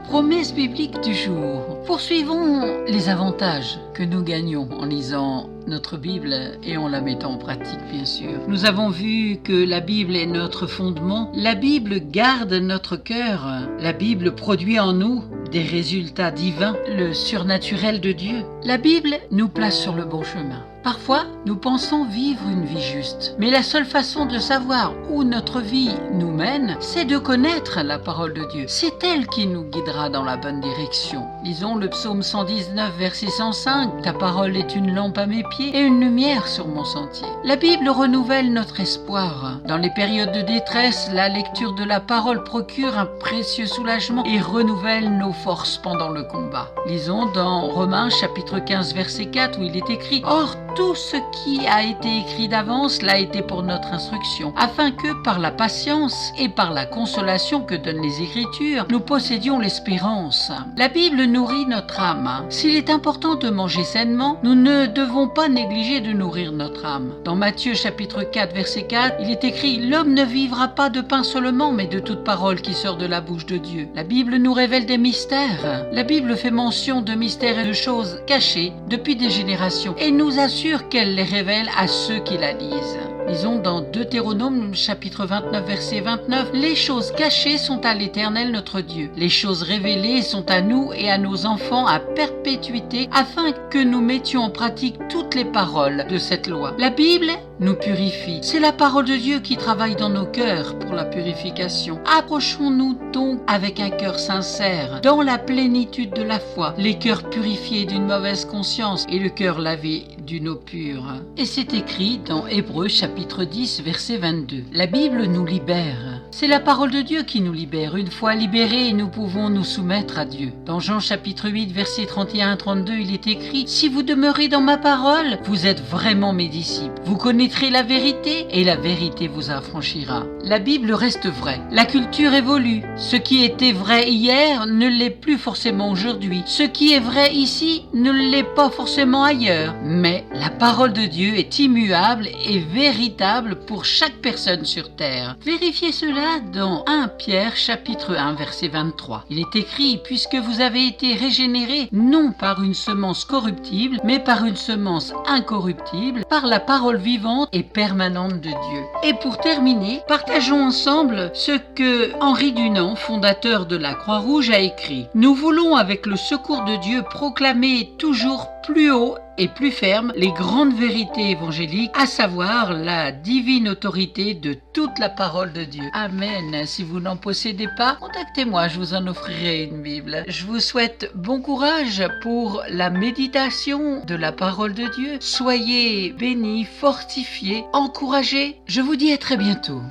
Promesse biblique du jour. Poursuivons les avantages que nous gagnons en lisant notre Bible et en la mettant en pratique, bien sûr. Nous avons vu que la Bible est notre fondement. La Bible garde notre cœur. La Bible produit en nous des résultats divins, le surnaturel de Dieu. La Bible nous place sur le bon chemin. Parfois, nous pensons vivre une vie juste. Mais la seule façon de savoir où notre vie nous mène, c'est de connaître la parole de Dieu. C'est elle qui nous guidera dans la bonne direction. Lisons le psaume 119, verset 105. « Ta parole est une lampe à mes pieds et une lumière sur mon sentier. » La Bible renouvelle notre espoir. Dans les périodes de détresse, la lecture de la parole procure un précieux soulagement et renouvelle nos forces pendant le combat. Lisons dans Romains chapitre 15, verset 4, où il est écrit « Or, tout ce qui a été écrit d'avance l'a été pour notre instruction, afin que par la patience et par la consolation que donnent les Écritures, nous possédions l'espérance. » La Bible nourrit notre âme. S'il est important de manger sainement, nous ne devons pas négliger de nourrir notre âme. Dans Matthieu chapitre 4, verset 4, il est écrit « L'homme ne vivra pas de pain seulement, mais de toute parole qui sort de la bouche de Dieu. » La Bible nous révèle des mystères. La Bible fait mention de mystères et de choses cachées depuis des générations et nous assure qu'elle les révèle à ceux qui la lisent. Lisons dans Deutéronome chapitre 29 verset 29 « Les choses cachées sont à l'Éternel notre Dieu. Les choses révélées sont à nous et à nos enfants à perpétuité afin que nous mettions en pratique toutes les paroles de cette loi. » La Bible nous purifie. C'est la parole de Dieu qui travaille dans nos cœurs pour la purification. Approchons-nous donc avec un cœur sincère, dans la plénitude de la foi, les cœurs purifiés d'une mauvaise conscience et le cœur lavé d'une eau pure. Et c'est écrit dans Hébreux chapitre 10 verset 22. La Bible nous libère. C'est la parole de Dieu qui nous libère. Une fois libérés, nous pouvons nous soumettre à Dieu. Dans Jean chapitre 8 verset 31-32, il est écrit « Si vous demeurez dans ma parole, vous êtes vraiment mes disciples. Vous connaîtrez la vérité et la vérité vous affranchira. » La Bible reste vraie. La culture évolue. Ce qui était vrai hier ne l'est plus forcément aujourd'hui. Ce qui est vrai ici ne l'est pas forcément ailleurs. Mais la parole de Dieu est immuable et véritable pour chaque personne sur terre. Vérifiez cela dans 1 Pierre chapitre 1 verset 23. Il est écrit « Puisque vous avez été régénérés, non par une semence corruptible, mais par une semence incorruptible, par la parole vivante et permanente de Dieu. » Et pour terminer, partageons ensemble ce que Henri Dunant, fondateur de la Croix-Rouge, a écrit. « Nous voulons avec le secours de Dieu proclamer toujours plus haut et plus ferme les grandes vérités évangéliques, à savoir la divine autorité de toute la parole de Dieu. » Amen. Si vous n'en possédez pas, contactez-moi, je vous en offrirai une Bible. Je vous souhaite bon courage pour la méditation de la parole de Dieu. Soyez bénis, fortifiés, encouragés. Je vous dis à très bientôt.